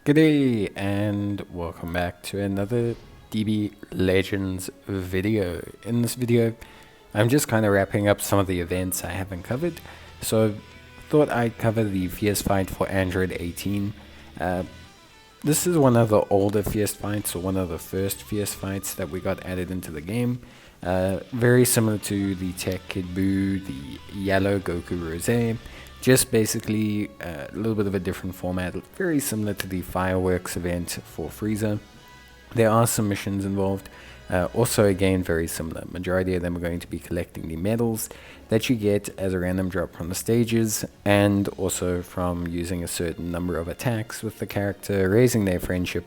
G'day and welcome back to another DB Legends video. In this video, I'm just kind of wrapping up some of the events I haven't covered. So thought I'd cover the Fierce Fight for Android 18. This is one of the older Fierce Fights, or one of the first Fierce Fights that we got added into the game. Very similar to the Tech Kid Buu, the Yellow Goku Rosé. Just basically a little bit of a different format, very similar to the Fireworks event for Frieza. There are some missions involved, also again very similar. Majority of them are going to be collecting the medals that you get as a random drop from the stages, and also from using a certain number of attacks with the character, raising their friendship,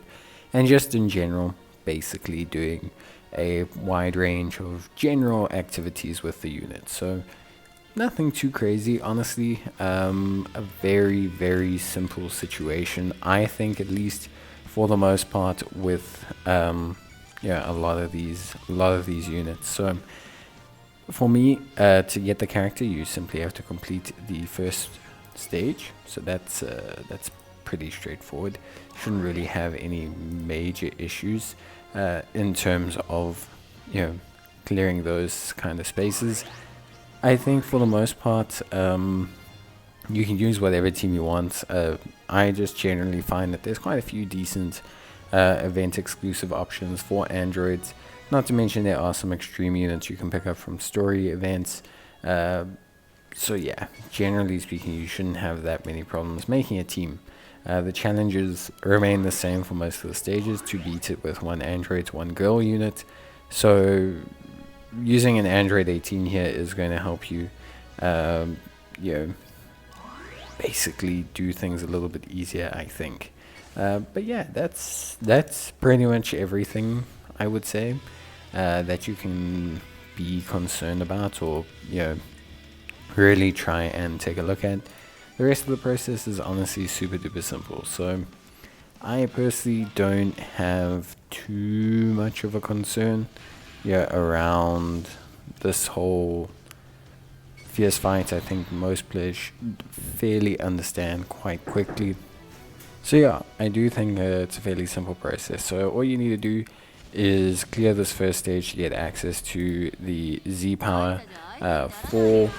and just in general, basically doing a wide range of general activities with the unit. So nothing too crazy, honestly. A very, very simple situation, I think, at least for the most part, with a lot of these units. So for me, to get the character, you simply have to complete the first stage. So that's pretty straightforward. Shouldn't really have any major issues in terms of clearing those kind of spaces. I think for the most part, you can use whatever team you want. I just generally find that there's quite a few decent event exclusive options for androids. Not to mention there are some extreme units you can pick up from story events. So yeah, generally speaking, you shouldn't have that many problems making a team. The challenges remain the same for most of the stages, to beat it with one android, one girl unit. So using an Android 18 here is going to help you, basically do things a little bit easier, I think. But yeah, that's pretty much everything, I would say, that you can be concerned about, or really try and take a look at. The rest of the process is honestly super duper simple. So I personally don't have too much of a concern around this whole Fierce Fight. I think most players should fairly understand quite quickly. So yeah, I do think it's a fairly simple process. So all you need to do is clear this first stage to get access to the Z Power for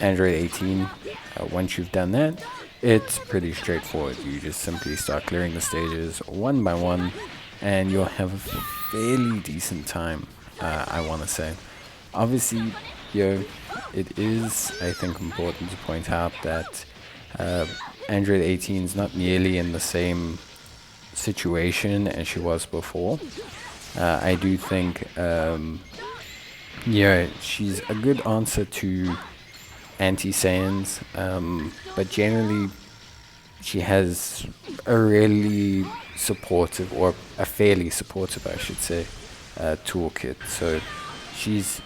Android 18. Once you've done that, it's pretty straightforward. You just simply start clearing the stages one by one, and you'll have a fairly decent time, I want to say. Obviously, it is, I think, important to point out that Android 18 is not nearly in the same situation as she was before. I do think, she's a good answer to anti-Saiyans, but generally she has a really supportive, or a fairly supportive, I should say, toolkit. So she's,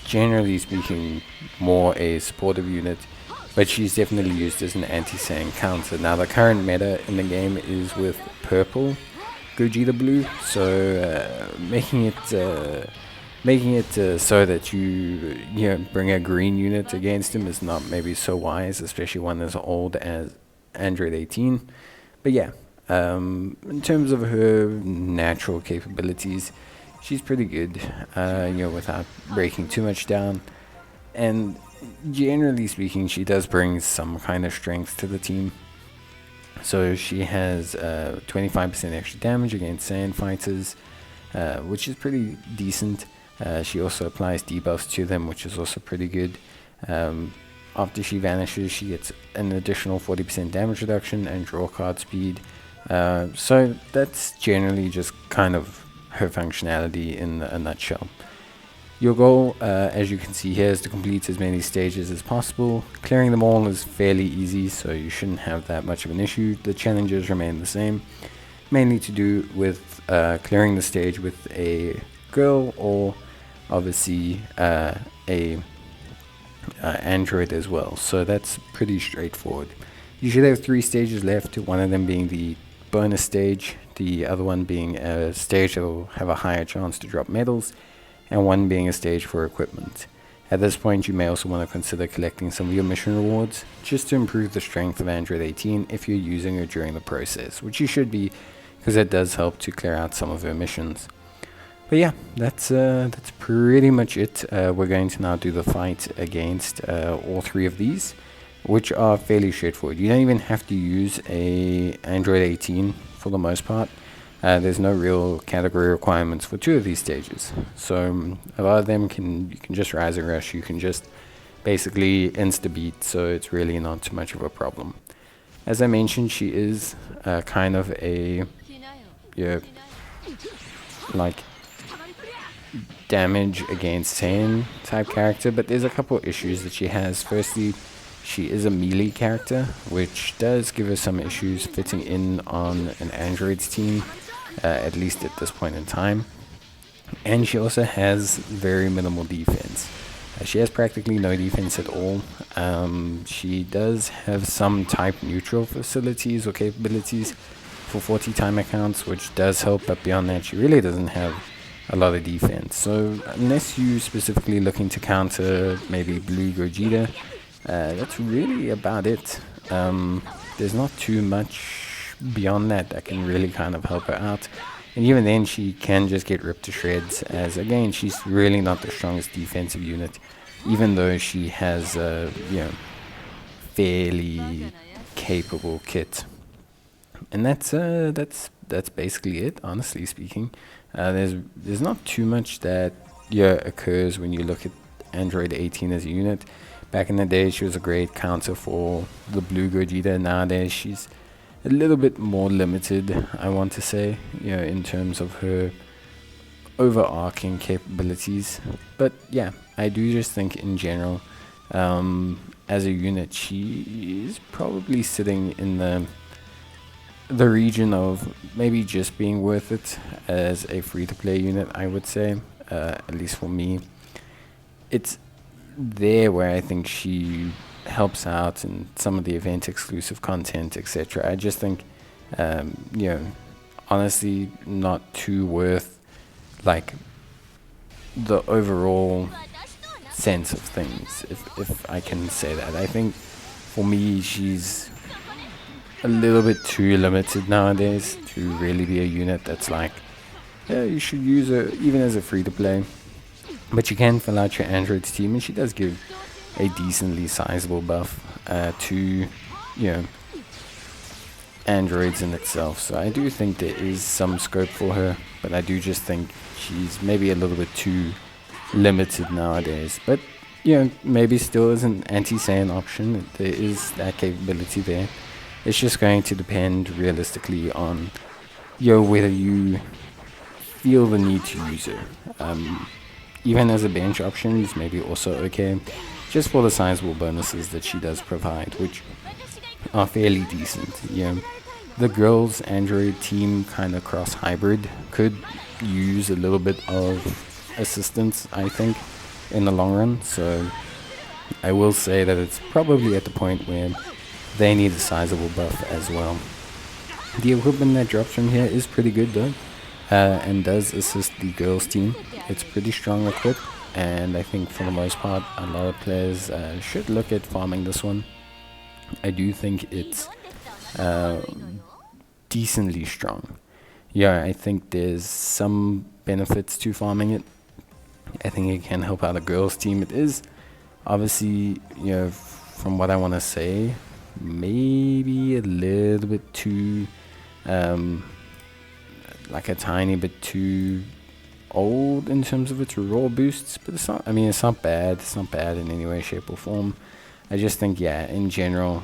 generally speaking, more a supportive unit, but she's definitely used as an anti-Saiyan counter. Now the current meta in the game is with purple Gogeta Blue, so making it so that you bring a green unit against him is not maybe so wise, especially one as old as Android 18. But yeah, in terms of her natural capabilities, she's pretty good, without breaking too much down. And generally speaking, she does bring some kind of strength to the team. So she has 25% extra damage against Saiyan fighters, which is pretty decent. She also applies debuffs to them, which is also pretty good. After she vanishes, she gets an additional 40% damage reduction and draw card speed. So that's generally just kind of her functionality in a nutshell. Your goal, as you can see here, is to complete as many stages as possible. Clearing them all is fairly easy, so you shouldn't have that much of an issue. The challenges remain the same, mainly to do with clearing the stage with a girl, or obviously a android as well. So that's pretty straightforward. You should have 3 stages left, one of them being the bonus stage, the other one being a stage that will have a higher chance to drop medals, and one being a stage for equipment. At this point, you may also want to consider collecting some of your mission rewards just to improve the strength of Android 18 if you're using her during the process, which you should be, because it does help to clear out some of her missions. But yeah, that's pretty much it. We're going to now do the fight against all three of these, which are fairly straightforward. You don't even have to use a Android 18 for the most part. There's no real category requirements for two of these stages, so a lot of them you can just rise and rush. You can just basically insta beat, so it's really not too much of a problem. As I mentioned, she is kind of a like damage against 10 type character, but there's a couple issues that she has. Firstly, she is a melee character, which does give her some issues fitting in on an Android's team, at least at this point in time. And she also has very minimal defense. She has practically no defense at all. She does have some type neutral facilities or capabilities for 40 time accounts, which does help, but beyond that she really doesn't have a lot of defense. So unless you specifically looking to counter maybe Blue Gogeta, that's really about it. There's not too much beyond that can really kind of help her out, and even then she can just get ripped to shreds, as again she's really not the strongest defensive unit, even though she has a fairly capable kit. And that's basically it, honestly speaking. There's not too much that occurs when you look at Android 18 as a unit. Back in the day, she was a great counter for the Blue Gogeta. Nowadays, she's a little bit more limited, I want to say, in terms of her overarching capabilities. But yeah, I do just think in general, as a unit, she is probably sitting in the region of maybe just being worth it as a free-to-play unit, I would say. At least for me, it's there where I think she helps out in some of the event exclusive content, etc. I just think honestly not too worth like the overall sense of things, if I can say that. I think for me she's a little bit too limited nowadays to really be a unit that's like, yeah, you should use her even as a free to play. But you can fill out your Android's team, and she does give a decently sizable buff to Androids in itself. So I do think there is some scope for her, but I do just think she's maybe a little bit too limited nowadays. But maybe still is an anti-Saiyan option. There is that capability there. It's just going to depend realistically on whether you feel the need to use her. Even as a bench option is maybe also okay, just for the sizable bonuses that she does provide, which are fairly decent. The girls Android team kind of cross hybrid could use a little bit of assistance, I think, in the long run. So I will say that it's probably at the point where they need a sizable buff as well. The equipment that drops from here is pretty good though, and does assist the girls team. It's pretty strong equipped, and I think for the most part a lot of players should look at farming this one. I do think it's decently strong. I think there's some benefits to farming it. I think it can help out a girls team. It is obviously, from what I want to say, maybe a little bit too like a tiny bit too old in terms of its raw boosts, but it's not bad. It's not bad in any way, shape or form. I just think in general,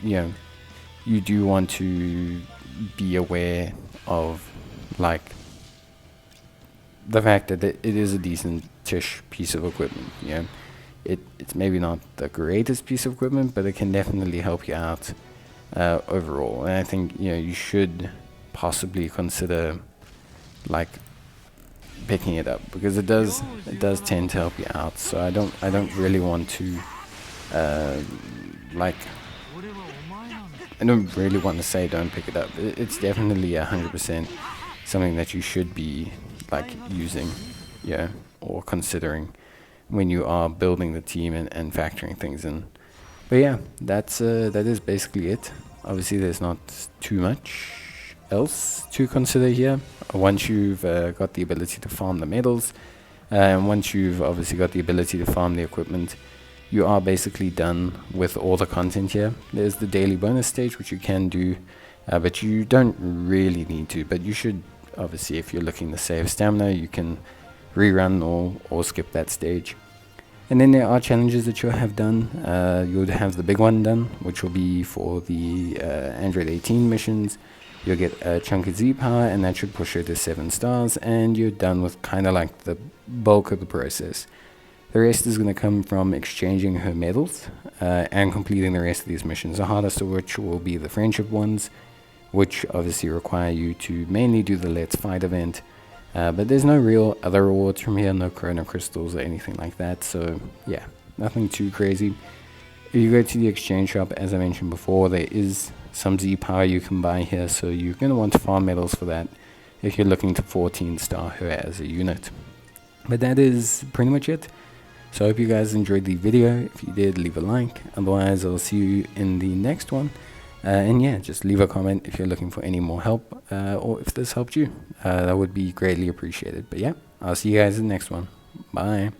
you do want to be aware of like the fact that it is a decent-ish piece of equipment. It's maybe not the greatest piece of equipment, but it can definitely help you out overall. And I think you should possibly consider like picking it up, because it does tend to help you out. So I don't really want to like, I don't really want to say don't pick it up. It's definitely 100% something that you should be like using, or considering. when you are building the team and factoring things in. But yeah, that is basically it. Obviously, there's not too much else to consider here. Once you've got the ability to farm the metals, and once you've obviously got the ability to farm the equipment, you are basically done with all the content here. There's the daily bonus stage, which you can do, but you don't really need to. But you should, obviously, if you're looking to save stamina, you can rerun or skip that stage. And then there are challenges that you'll have done. You'll have the big one done, which will be for the Android 18 missions. You'll get a chunk of Z power, and that should push her to 7 stars, and you're done with kind of like the bulk of the process. The rest is going to come from exchanging her medals and completing the rest of these missions, the hardest of which will be the friendship ones, which obviously require you to mainly do the Let's Fight event. But there's no real other rewards from here, no chrono crystals or anything like that, so yeah, nothing too crazy. If you go to the exchange shop, as I mentioned before, there is some Z power you can buy here, so you're going to want to farm medals for that if you're looking to 14 star her as a unit. But that is pretty much it. So I hope you guys enjoyed the video. If you did, leave a like. Otherwise, I'll see you in the next one. And yeah, just leave a comment if you're looking for any more help or if this helped you. That would be greatly appreciated. But yeah, I'll see you guys in the next one. Bye.